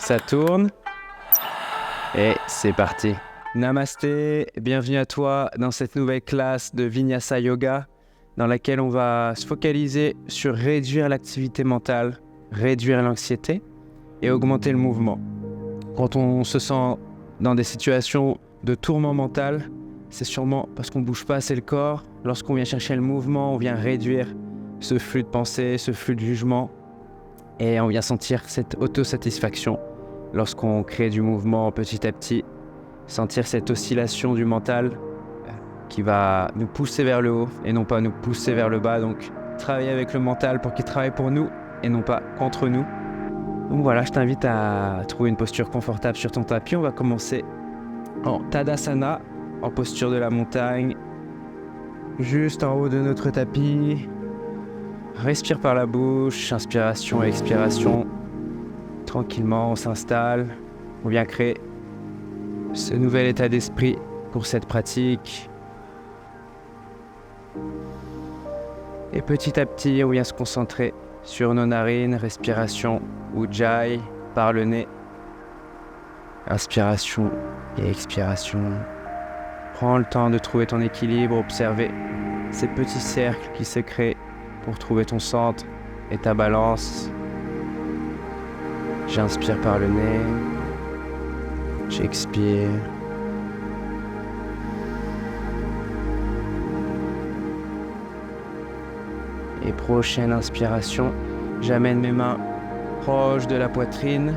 Ça tourne. Et c'est parti. Namasté, bienvenue à toi dans cette nouvelle classe de Vinyasa Yoga dans laquelle on va se focaliser sur réduire l'activité mentale, réduire l'anxiété et augmenter le mouvement. Quand on se sent dans des situations de tourment mental, c'est sûrement parce qu'on ne bouge pas assez le corps. Lorsqu'on vient chercher le mouvement, on vient réduire ce flux de pensée, ce flux de jugement et on vient sentir cette autosatisfaction lorsqu'on crée du mouvement petit à petit, sentir cette oscillation du mental qui va nous pousser vers le haut et non pas nous pousser vers le bas. Donc travailler avec le mental pour qu'il travaille pour nous et non pas contre nous. Donc voilà, je t'invite à trouver une posture confortable sur ton tapis. On va commencer en Tadasana, en posture de la montagne, juste en haut de notre tapis. Respire par la bouche, inspiration et expiration. Tranquillement, on s'installe, on vient créer ce nouvel état d'esprit pour cette pratique. Et petit à petit, on vient se concentrer sur nos narines, respiration Ujjayi par le nez. Inspiration et expiration. Prends le temps de trouver ton équilibre, observer ces petits cercles qui se créent pour trouver ton centre et ta balance. J'inspire par le nez, j'expire. Et prochaine inspiration, j'amène mes mains proches de la poitrine.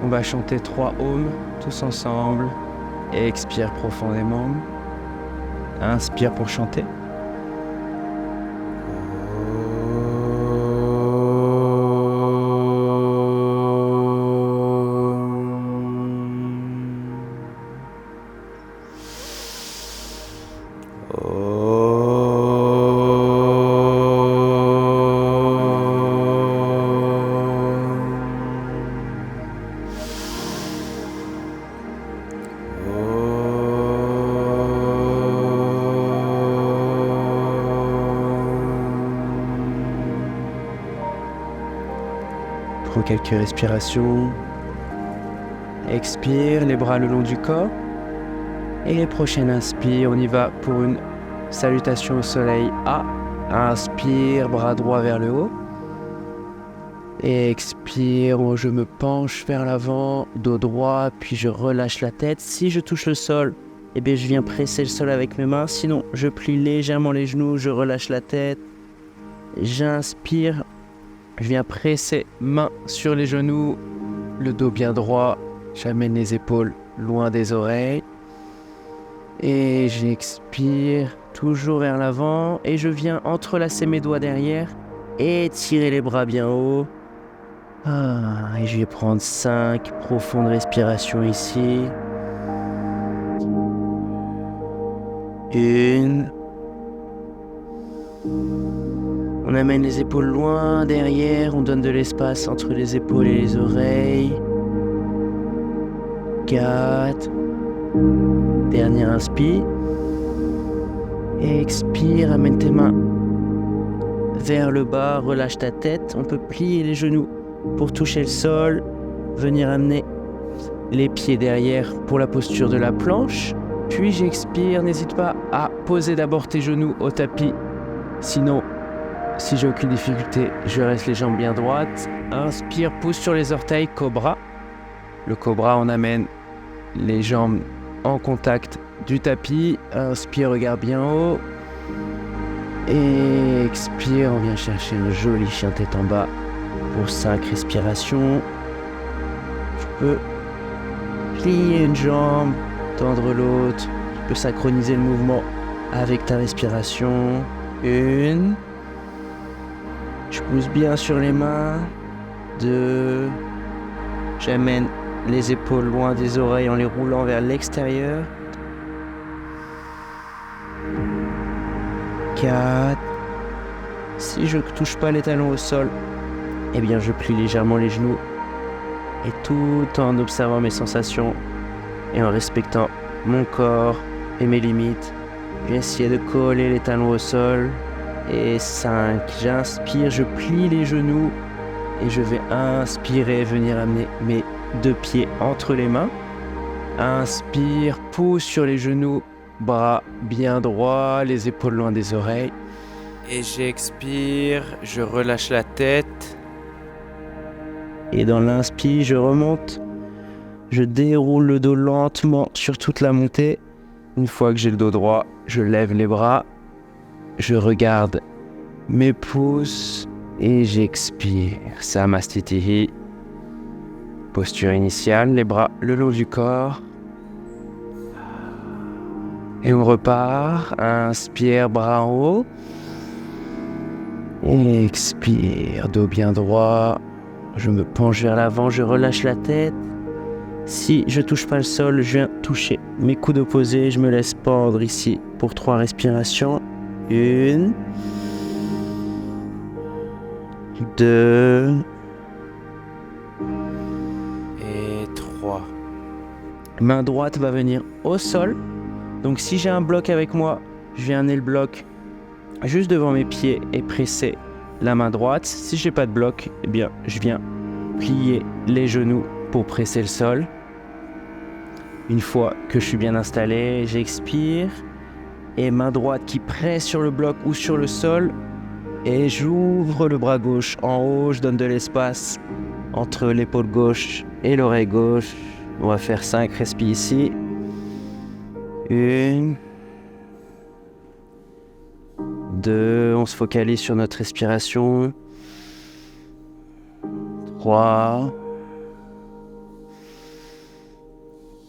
On va chanter 3 ohms tous ensemble et expire profondément. Inspire pour chanter. Prends quelques respirations. Expire, les bras le long du corps. Et prochaine inspire, on y va pour une salutation au soleil A. Inspire, bras droit vers le haut. Et expire, je me penche vers l'avant, dos droit, puis je relâche la tête. Si je touche le sol, eh bien je viens presser le sol avec mes mains. Sinon, je plie légèrement les genoux, je relâche la tête. J'inspire. Je viens presser main sur les genoux, le dos bien droit, j'amène les épaules loin des oreilles. Et j'expire, toujours vers l'avant, et je viens entrelacer mes doigts derrière et tirer les bras bien haut. Et je vais prendre 5 profondes respirations ici. 1. On amène les épaules loin derrière, on donne de l'espace entre les épaules et les oreilles. 4. Dernière inspire. Expire, amène tes mains vers le bas, relâche ta tête. On peut plier les genoux pour toucher le sol. Venir amener les pieds derrière pour la posture de la planche. Puis j'expire, n'hésite pas à poser d'abord tes genoux au tapis. Sinon, si j'ai aucune difficulté, je reste les jambes bien droites. Inspire, pousse sur les orteils, cobra. Le cobra, on amène les jambes en contact du tapis. Inspire, regarde bien haut. Et expire, on vient chercher un joli chien tête en bas pour 5 respirations. Tu peux plier une jambe, tendre l'autre. Tu peux synchroniser le mouvement avec ta respiration. 1. Je pousse bien sur les mains. 2. J'amène les épaules loin des oreilles en les roulant vers l'extérieur. 4. Si je ne touche pas les talons au sol, eh bien je plie légèrement les genoux. Et tout en observant mes sensations et en respectant mon corps et mes limites, je vais essayer de coller les talons au sol. Et 5, j'inspire, je plie les genoux et je vais inspirer, venir amener mes 2 pieds entre les mains. Inspire, pousse sur les genoux, bras bien droits, les épaules loin des oreilles. Et j'expire, je relâche la tête. Et dans l'inspire, je remonte. Je déroule le dos lentement sur toute la montée. Une fois que j'ai le dos droit, je lève les bras. Je regarde mes pouces et j'expire. Samastitihi. Posture initiale, les bras le long du corps. Et on repart. Inspire, bras en haut. Et expire, dos bien droit. Je me penche vers l'avant, je relâche la tête. Si je touche pas le sol, je viens toucher mes coudes opposés. Je me laisse pendre ici pour 3 respirations. 1, 2 et 3. Main droite va venir au sol. Donc si j'ai un bloc avec moi, je viens amener le bloc juste devant mes pieds et presser la main droite. Si j'ai pas de bloc, eh bien je viens plier les genoux pour presser le sol. Une fois que je suis bien installé, j'expire et main droite qui presse sur le bloc ou sur le sol et j'ouvre le bras gauche en haut, je donne de l'espace entre l'épaule gauche et l'oreille gauche. On va faire 5 respires ici. 1, 2, on se focalise sur notre respiration. 3,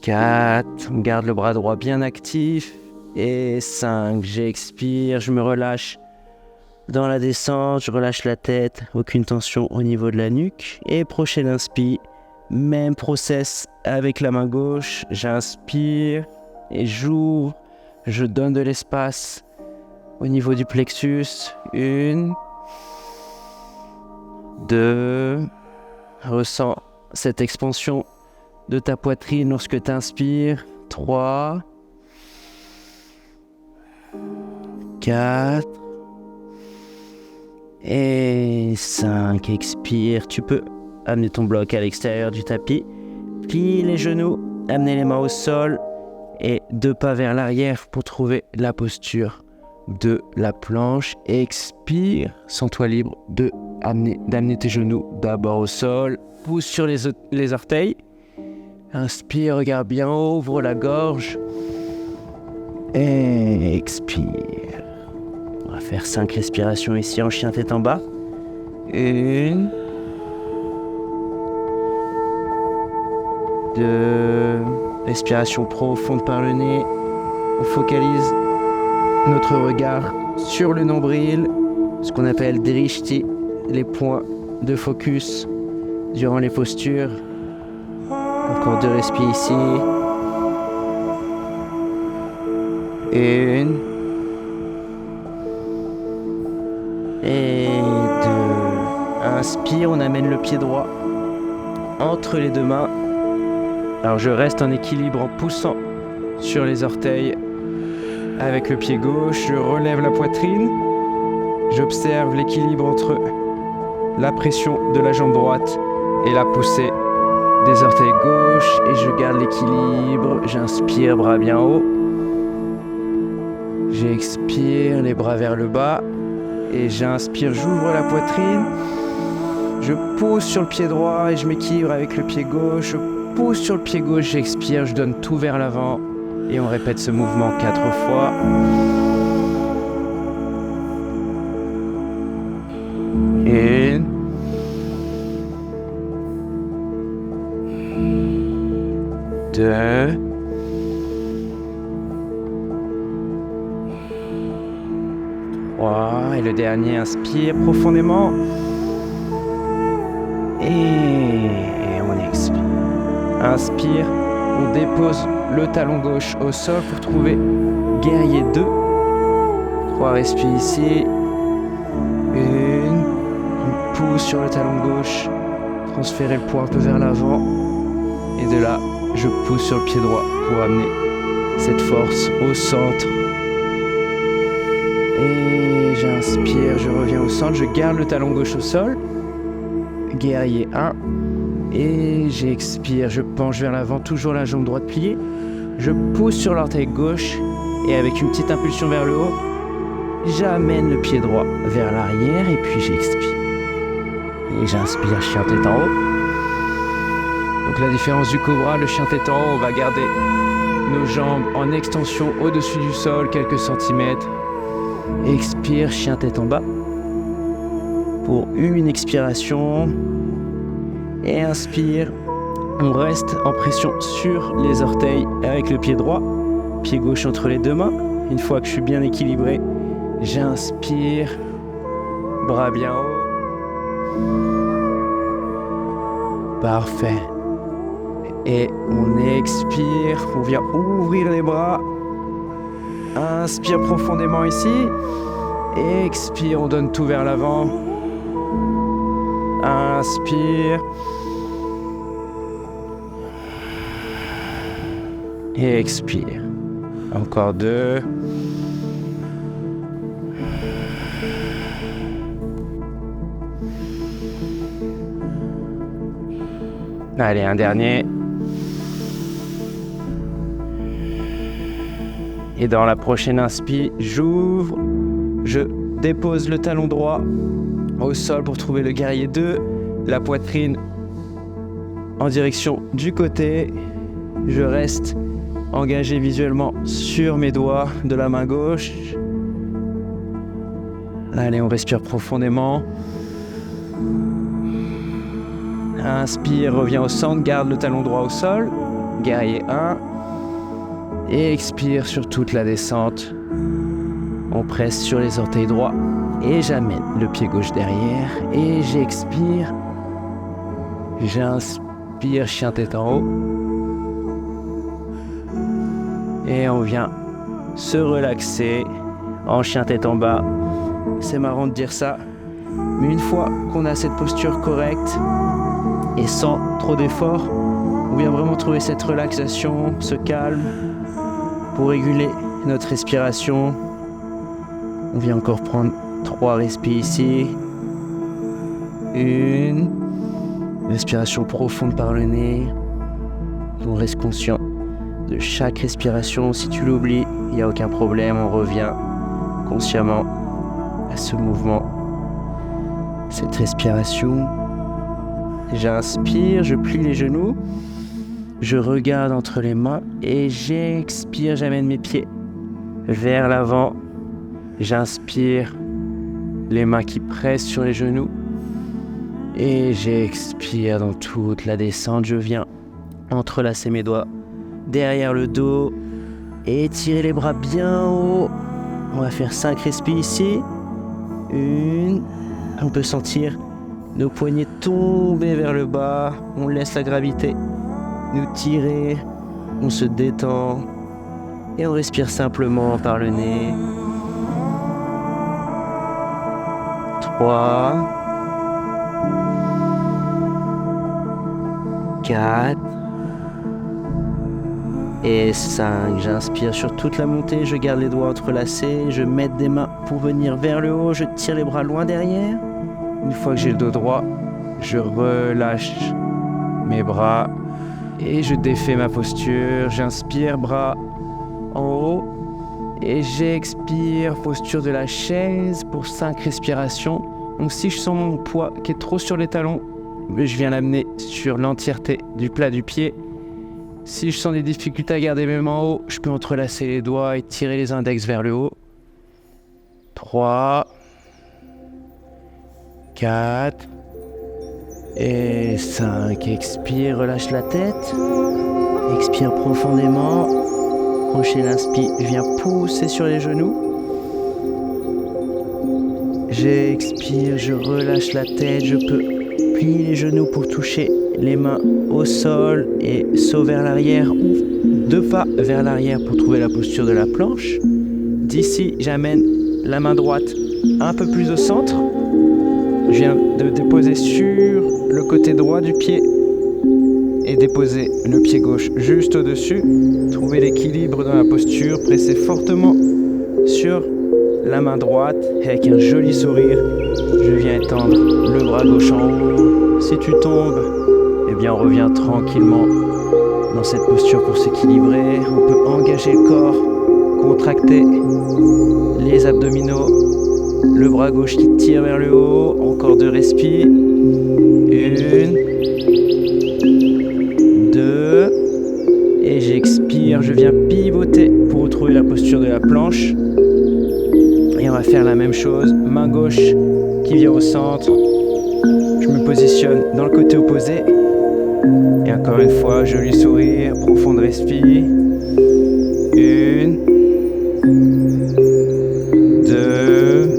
4, on garde le bras droit bien actif. Et 5, j'expire, je me relâche dans la descente, je relâche la tête, aucune tension au niveau de la nuque. Et prochaine inspire, même process avec la main gauche, j'inspire et j'ouvre, je donne de l'espace au niveau du plexus. 1, 2, ressens cette expansion de ta poitrine lorsque tu inspires. 3, 4 et 5. Expire. Tu peux amener ton bloc à l'extérieur du tapis. Plie les genoux, amener les mains au sol et 2 pas vers l'arrière pour trouver la posture de la planche. Expire. Sens-toi libre d'amener tes genoux d'abord au sol. Pousse sur les orteils. Inspire, regarde bien haut, ouvre la gorge. Et expire. On va faire 5 respirations ici en chien tête en bas. 1, 2, respiration profonde par le nez. On focalise notre regard sur le nombril, ce qu'on appelle drishti, les points de focus durant les postures. Encore 2 respires ici. 1 et 2. Inspire, on amène le pied droit entre les 2 mains. Alors je reste en équilibre en poussant sur les orteils avec le pied gauche. Je relève la poitrine. J'observe l'équilibre entre la pression de la jambe droite et la poussée des orteils gauche. Et je garde l'équilibre. J'inspire, bras bien haut. J'expire, les bras vers le bas. Et j'inspire, j'ouvre la poitrine. Je pousse sur le pied droit et je m'équilibre avec le pied gauche. Je pousse sur le pied gauche, j'expire, je donne tout vers l'avant. Et on répète ce mouvement 4 fois. 1, 2, 3. Et le dernier, inspire profondément. Et on expire. Inspire, on dépose le talon gauche au sol pour trouver guerrier 2. 3 respires ici. 1, on pousse sur le talon gauche, transférer le poids un peu vers l'avant. Et de là, je pousse sur le pied droit pour amener cette force au centre. Et j'inspire, je reviens au centre, je garde le talon gauche au sol. guerrier 1. Et j'expire, je penche vers l'avant, toujours la jambe droite pliée. Je pousse sur l'orteil gauche et avec une petite impulsion vers le haut, j'amène le pied droit vers l'arrière et puis j'expire. Et j'inspire, chien tête en haut. Donc la différence du cobra, le chien tête en haut, on va garder nos jambes en extension au-dessus du sol, quelques centimètres. Expire, chien tête en bas. Pour une expiration. Et inspire. On reste en pression sur les orteils avec le pied droit. Pied gauche entre les deux mains. Une fois que je suis bien équilibré, j'inspire. Bras bien haut. Parfait. Et on expire, on vient ouvrir les bras. Inspire profondément ici. Expire, on donne tout vers l'avant. Inspire. Et expire. Encore 2. Allez, un dernier. Et dans la prochaine inspi, j'ouvre, je dépose le talon droit au sol pour trouver le guerrier 2, la poitrine en direction du côté. Je reste engagé visuellement sur mes doigts de la main gauche. Allez, on respire profondément. Inspire, reviens au centre, garde le talon droit au sol. Guerrier 1. Et expire sur toute la descente. On presse sur les orteils droits et j'amène le pied gauche derrière et j'expire. J'inspire, chien tête en haut. Et on vient se relaxer en chien tête en bas. C'est marrant de dire ça, mais une fois qu'on a cette posture correcte et sans trop d'efforts, on vient vraiment trouver cette relaxation, ce calme. Pour réguler notre respiration, on vient encore prendre 3 respires ici. 1. Respiration profonde par le nez. On reste conscient de chaque respiration. Si tu l'oublies, il n'y a aucun problème. On revient consciemment à ce mouvement, cette respiration. J'inspire, je plie les genoux. Je regarde entre les mains et j'expire, j'amène mes pieds vers l'avant. J'inspire, les mains qui pressent sur les genoux. Et j'expire dans toute la descente. Je viens entrelacer mes doigts derrière le dos et étirer les bras bien haut. On va faire 5 respires ici. 1. On peut sentir nos poignets tomber vers le bas. On laisse la gravité nous tirer, on se détend et on respire simplement par le nez. 3, 4 et 5. J'inspire sur toute la montée, je garde les doigts entrelacés, je mets des mains pour venir vers le haut, je tire les bras loin derrière. Une fois que j'ai le dos droit, je relâche mes bras. Et je défais ma posture, j'inspire, bras en haut. Et j'expire, posture de la chaise pour 5 respirations. Donc si je sens mon poids qui est trop sur les talons, je viens l'amener sur l'entièreté du plat du pied. Si je sens des difficultés à garder mes mains en haut, je peux entrelacer les doigts et tirer les index vers le haut. 3, 4... et 5. Expire, relâche la tête. Expire profondément. Prochaine inspire, je viens pousser sur les genoux. J'expire, je relâche la tête. Je peux plier les genoux pour toucher les mains au sol et saut vers l'arrière ou 2 pas vers l'arrière pour trouver la posture de la planche. D'ici, j'amène la main droite un peu plus au centre. Je viens de déposer sur le côté droit du pied et déposer le pied gauche juste au-dessus. Trouver l'équilibre dans la posture, presser fortement sur la main droite et avec un joli sourire, je viens étendre le bras gauche en haut. Si tu tombes, eh bien on revient tranquillement dans cette posture pour s'équilibrer. On peut engager le corps, contracter les abdominaux, le bras gauche qui tire vers le haut, encore 2 respires. 1, 2, et j'expire, je viens pivoter pour retrouver la posture de la planche. Et on va faire la même chose, main gauche qui vient au centre. Je me positionne dans le côté opposé. Et encore une fois, joli sourire, profonde respire. 1, 2.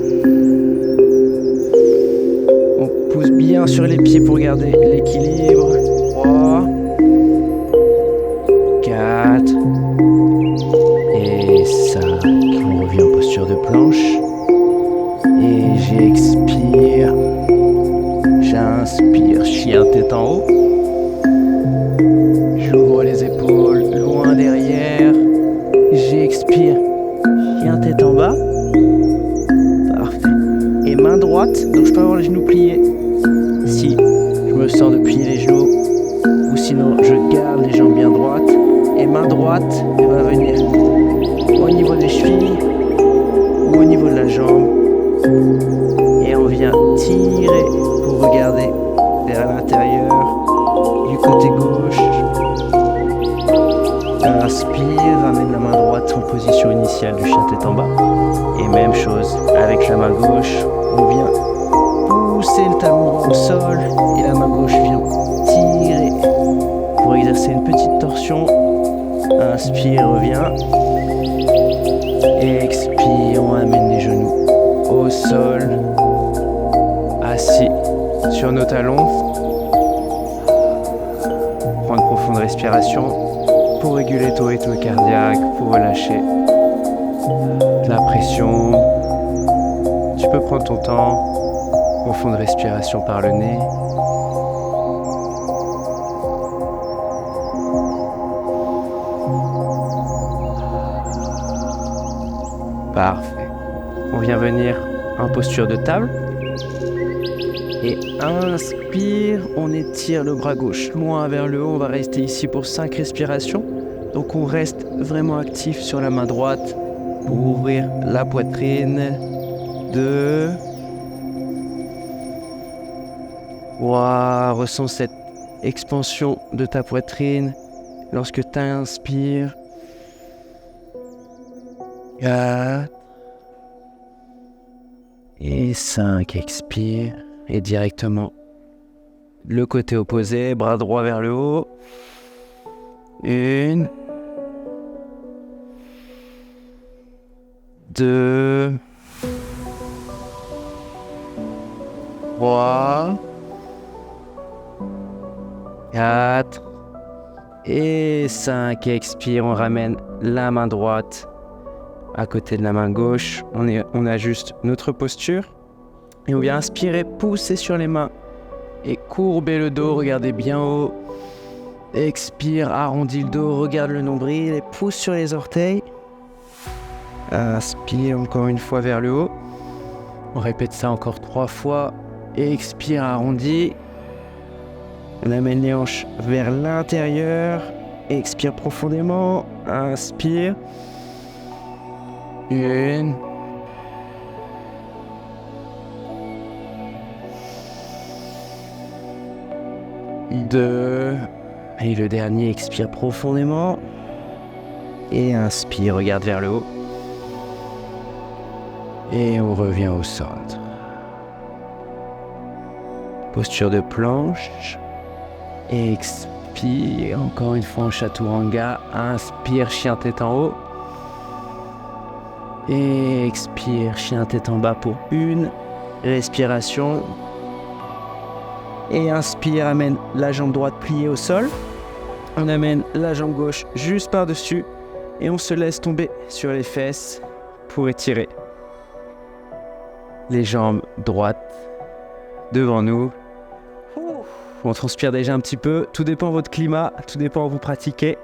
On pousse bien sur les pieds pour garder l'équilibre. 3, 4 et 5. On revient en posture de planche. Et j'expire. J'inspire, chien tête en haut. J'ouvre les épaules loin derrière. J'expire, chien tête en bas. Parfait. Et main droite, donc je peux avoir les genoux pliés. Si je me sens de plier les genoux, ou sinon je garde les jambes bien droites. Et main droite, elle va venir au niveau des chevilles ou au niveau de la jambe. Et on vient tirer pour regarder vers l'intérieur du côté gauche. Inspire, ramène la main droite en position initiale du chien tête en bas. Et même chose avec la main gauche, on vient pousser le talon droit au sol et la main gauche vient tirer pour exercer une petite torsion. Inspire, reviens. Expire, on amène les genoux au sol, assis sur nos talons. Prends une profonde respiration pour réguler ton rythme cardiaque, pour relâcher la pression. Tu peux prendre ton temps. Profonde respiration par le nez. Parfait. On vient venir en posture de table. Et inspire, on étire le bras gauche loin vers le haut. On va rester ici pour 5 respirations. Donc on reste vraiment actif sur la main droite pour ouvrir la poitrine. 2. Waouh, ressens cette expansion de ta poitrine lorsque tu inspires. 4. Et 5, expire. Et directement le côté opposé, bras droit vers le haut. 1, 2, 3, 4 et 5. Expire, on ramène la main droite à côté de la main gauche. On ajuste notre posture. Et on vient inspirer, pousser sur les mains et courber le dos, regardez bien haut. Expire, arrondis le dos, regarde le nombril et pousse sur les orteils. Inspire encore une fois vers le haut. On répète ça encore 3 fois. Expire, arrondis. On amène les hanches vers l'intérieur. Expire profondément. Inspire. 1. 2. Et le dernier, expire profondément. Et inspire, regarde vers le haut. Et on revient au centre. Posture de planche. Expire, encore une fois en chaturanga. Inspire, chien tête en haut. Et expire, chien tête en bas pour une respiration. Et inspire, amène la jambe droite pliée au sol. On amène la jambe gauche juste par-dessus. Et on se laisse tomber sur les fesses pour étirer les jambes droites devant nous. On transpire déjà un petit peu. Tout dépend de votre climat, tout dépend où vous pratiquez.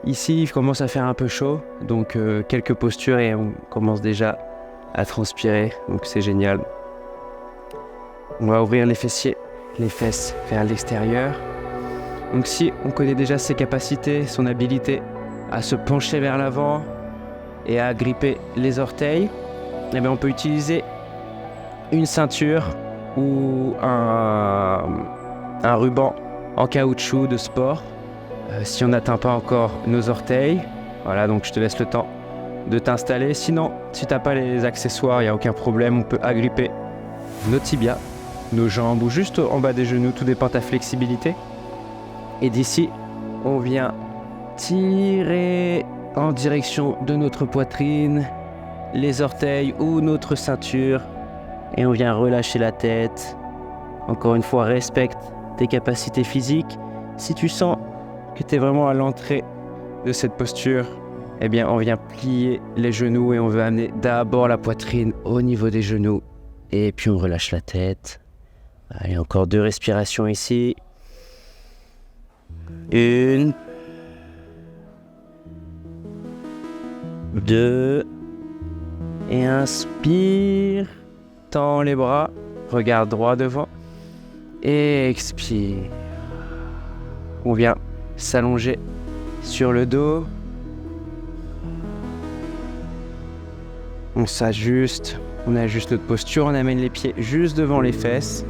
Ici, il commence à faire un peu chaud. Donc quelques postures et on commence déjà à transpirer, donc c'est génial. On va ouvrir les fessiers, les fesses vers l'extérieur. Donc si on connaît déjà ses capacités, son habilité à se pencher vers l'avant et à gripper les orteils, eh bien on peut utiliser une ceinture ou un ruban en caoutchouc de sport si on n'atteint pas encore nos orteils. Voilà, donc je te laisse le temps de t'installer. Sinon, si tu n'as pas les accessoires, il n'y a aucun problème, on peut agripper nos tibias, nos jambes ou juste en bas des genoux, tout dépend de ta flexibilité. Et d'ici, on vient tirer en direction de notre poitrine, les orteils ou notre ceinture, et on vient relâcher la tête. Encore une fois, respecte tes capacités physiques. Si tu sens que tu es vraiment à l'entrée de cette posture, eh bien on vient plier les genoux et on veut amener d'abord la poitrine au niveau des genoux, et puis on relâche la tête. Allez, encore 2 respirations ici. 1, 2, et inspire, tends les bras, regarde droit devant, et expire. On vient s'allonger sur le dos, on s'ajuste, on ajuste notre posture, on amène les pieds juste devant les fesses,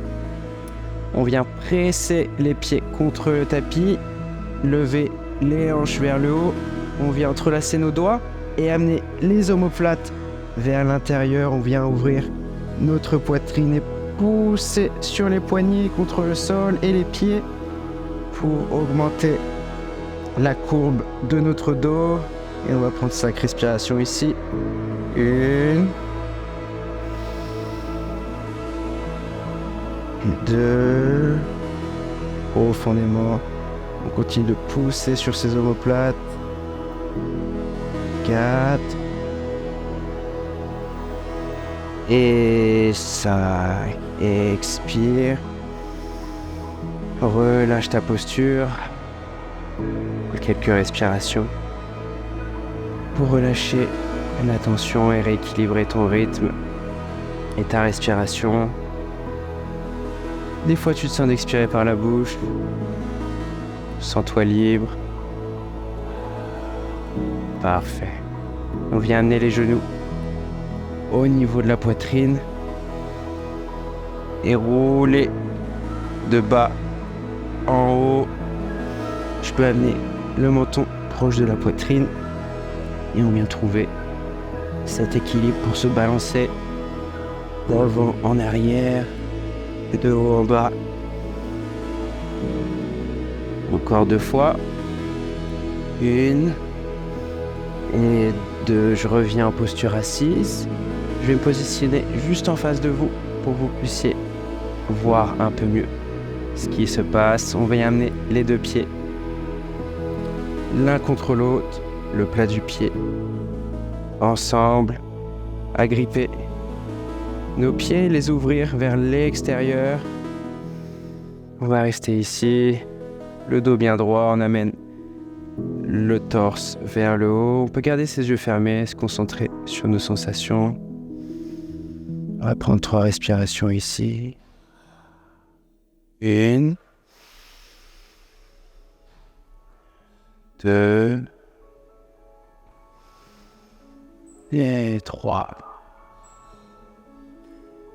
on vient presser les pieds contre le tapis, lever les hanches vers le haut, on vient entrelacer nos doigts et amener les omoplates vers l'intérieur. On vient ouvrir notre poitrine et pousser sur les poignets contre le sol et les pieds pour augmenter la courbe de notre dos. Et on va prendre 5 respirations ici. 1, 2, profondément. On continue de pousser sur ces omoplates. 4. Et 5. Expire. Relâche ta posture. Quelques respirations pour relâcher la tension et rééquilibrer ton rythme et ta respiration. Des fois tu te sens d'expirer par la bouche. Sens-toi libre. Parfait. On vient amener les genoux au niveau de la poitrine et rouler de bas en haut. Je peux amener le menton proche de la poitrine et on vient trouver cet équilibre pour se balancer d'avant en arrière et de haut en bas. Encore 2 fois. 1 et 2. Je reviens en posture assise. Je vais me positionner juste en face de vous pour que vous puissiez voir un peu mieux ce qui se passe. On va y amener les 2 pieds l'un contre l'autre, le plat du pied, ensemble, agripper nos pieds, les ouvrir vers l'extérieur. On va rester ici, le dos bien droit, on amène le torse vers le haut. On peut garder ses yeux fermés, se concentrer sur nos sensations. On va prendre 3 respirations ici. 1, 2 et 3.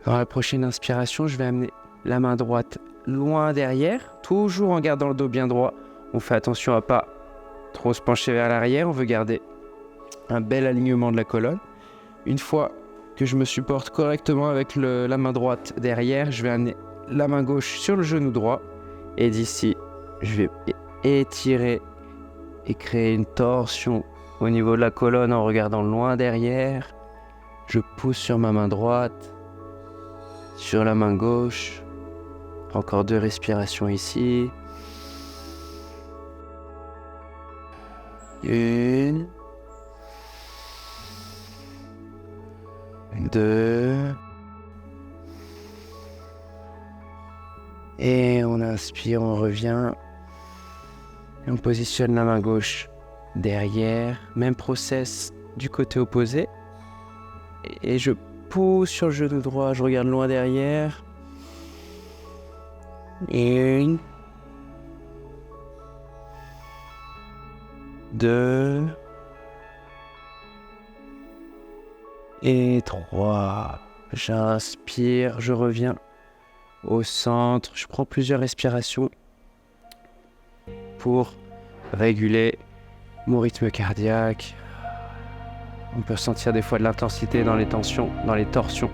Dans la prochaine inspiration, je vais amener la main droite loin derrière, toujours en gardant le dos bien droit. On fait attention à pas trop se pencher vers l'arrière, on veut garder un bel alignement de la colonne. Une fois que je me supporte correctement avec la main droite derrière, je vais amener la main gauche sur le genou droit et d'ici, je vais étirer et créer une torsion au niveau de la colonne en regardant loin derrière. Je pousse sur ma main droite, sur la main gauche. Encore 2 respirations ici. 1, 2. Et on inspire, on revient. Et on positionne la main gauche derrière. Même process du côté opposé. Et je pousse sur le genou droit, je regarde loin derrière. 1, 2 et 3. J'inspire, je reviens au centre. Je prends plusieurs respirations pour réguler mon rythme cardiaque. On peut sentir des fois de l'intensité dans les tensions, dans les torsions.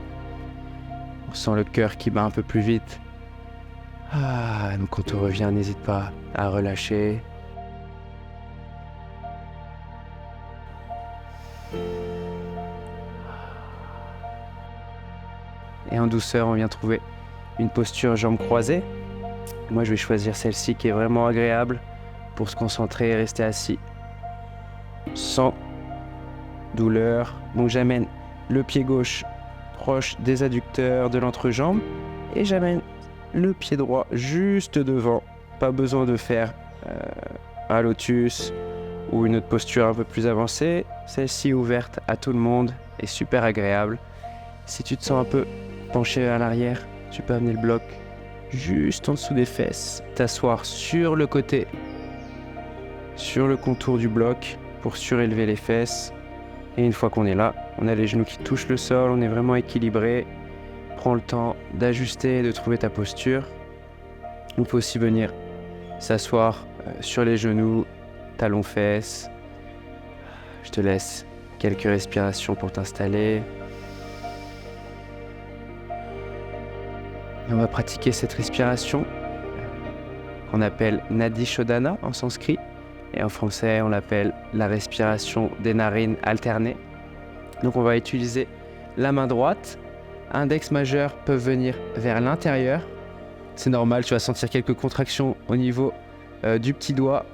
On sent le cœur qui bat un peu plus vite. Donc quand on revient, n'hésite pas à relâcher. Et en douceur, on vient trouver une posture jambes croisées. Moi, je vais choisir celle-ci qui est vraiment agréable pour se concentrer et rester assis sans douleur. Donc j'amène le pied gauche proche des adducteurs de l'entrejambe et j'amène le pied droit juste devant. Pas besoin de faire un lotus ou une autre posture un peu plus avancée. Celle-ci ouverte à tout le monde est super agréable. Si tu te sens un peu penché à l'arrière, tu peux amener le bloc juste en dessous des fesses, t'asseoir sur le côté, sur le contour du bloc pour surélever les fesses. Et une fois qu'on est là, on a les genoux qui touchent le sol, on est vraiment équilibré. Prends le temps d'ajuster et de trouver ta posture. On peut aussi venir s'asseoir sur les genoux, talons fesses. Je te laisse quelques respirations pour t'installer. Et on va pratiquer cette respiration qu'on appelle Nadi Shodhana en sanskrit. Et en français, on l'appelle la respiration des narines alternées. Donc on va utiliser la main droite. Index majeur peuvent venir vers l'intérieur. C'est normal, tu vas sentir quelques contractions au niveau du petit doigt.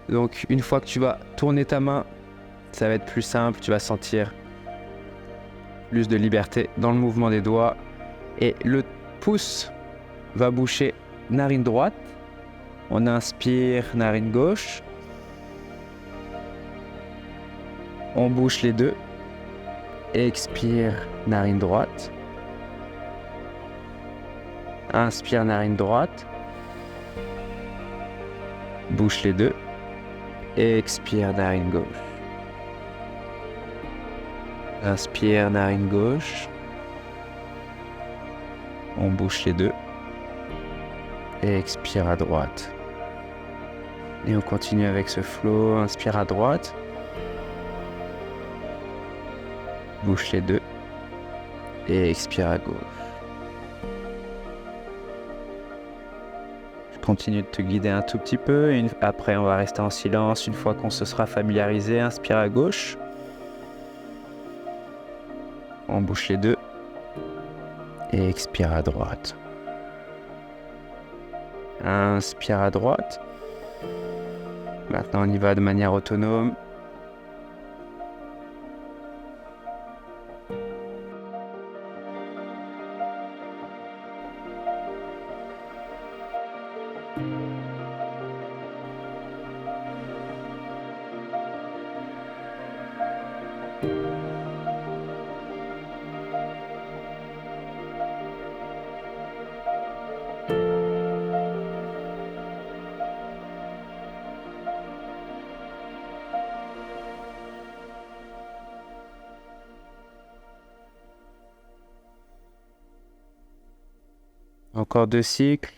Donc une fois que tu vas tourner ta main, ça va être plus simple. Tu vas sentir plus de liberté dans le mouvement des doigts. Et le pouce va boucher narine droite. On inspire, narine gauche. On bouche les deux. Expire, narine droite. Inspire, narine droite. Bouche les deux. Expire, narine gauche. Inspire, narine gauche. On bouche les deux. Et expire à droite. Et on continue avec ce flow. Inspire à droite. Bouche les deux. Et expire à gauche. Je continue de te guider un tout petit peu. Et après, on va rester en silence. Une fois qu'on se sera familiarisé, inspire à gauche. On bouche les deux. Et expire à droite. Inspire à droite. Maintenant, on y va de manière autonome. Encore 2 cycles.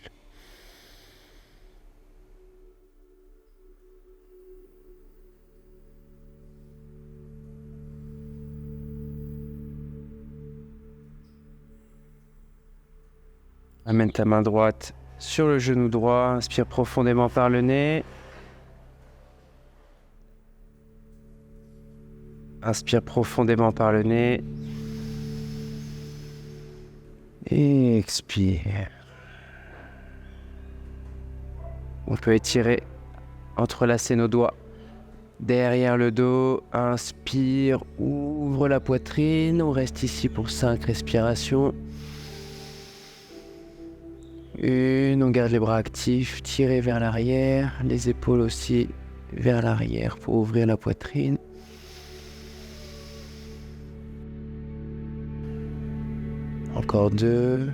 Amène ta main droite sur le genou droit. Inspire profondément par le nez. Inspire profondément par le nez. Et expire. On peut étirer, entrelacer nos doigts derrière le dos. Inspire, ouvre la poitrine. On reste ici pour 5 respirations. 1, on garde les bras actifs, tirez vers l'arrière. Les épaules aussi vers l'arrière pour ouvrir la poitrine. Encore 2.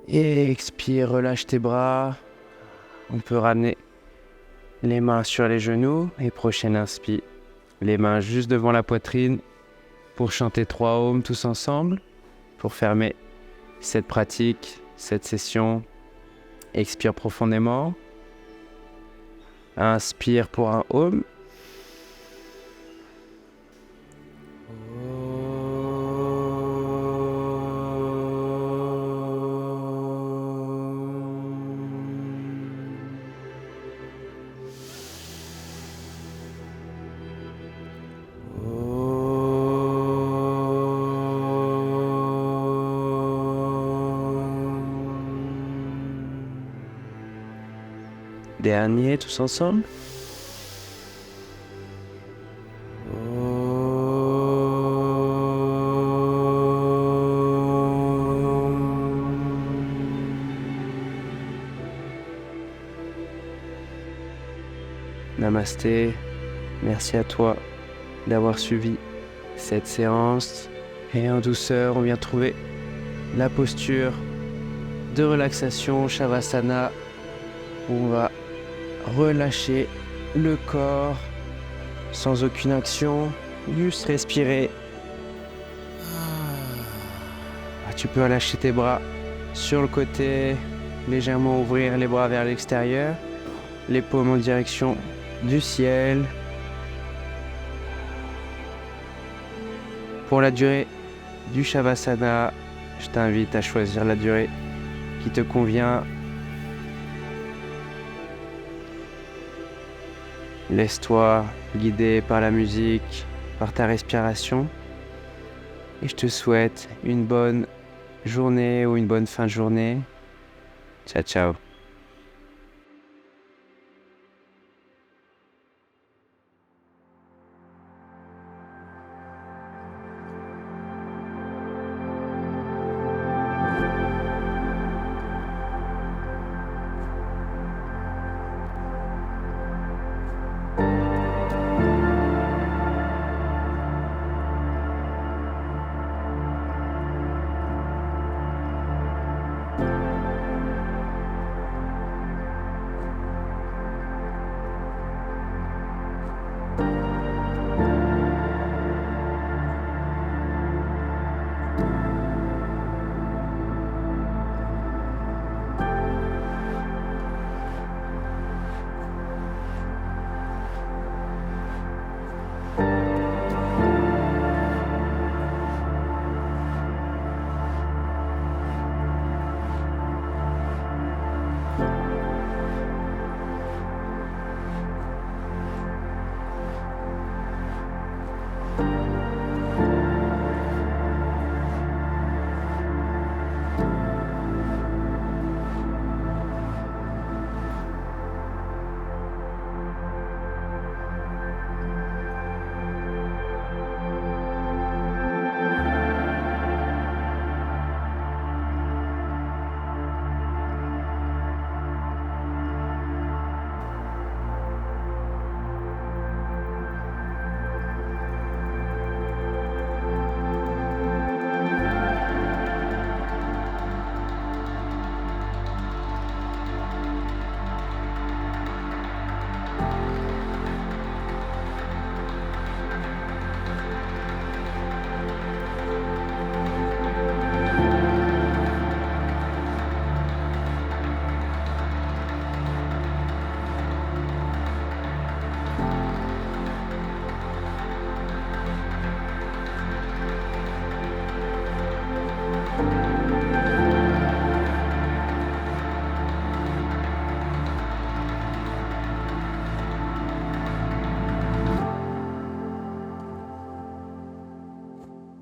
Et expire, relâche tes bras. On peut ramener les mains sur les genoux. Et prochaine inspire, les mains juste devant la poitrine pour chanter 3 ohms tous ensemble. Pour fermer cette pratique, cette session, expire profondément. Inspire pour un ohm. Dernier, tous ensemble. Namasté, merci à toi d'avoir suivi cette séance. Et en douceur, on vient trouver la posture de relaxation Shavasana où on va relâcher le corps sans aucune action, juste respirer. Tu peux relâcher tes bras sur le côté, légèrement ouvrir les bras vers l'extérieur, les paumes en direction du ciel. Pour la durée du Shavasana, je t'invite à choisir la durée qui te convient. Laisse-toi guider par la musique, par ta respiration. Et je te souhaite une bonne journée ou une bonne fin de journée. Ciao, ciao.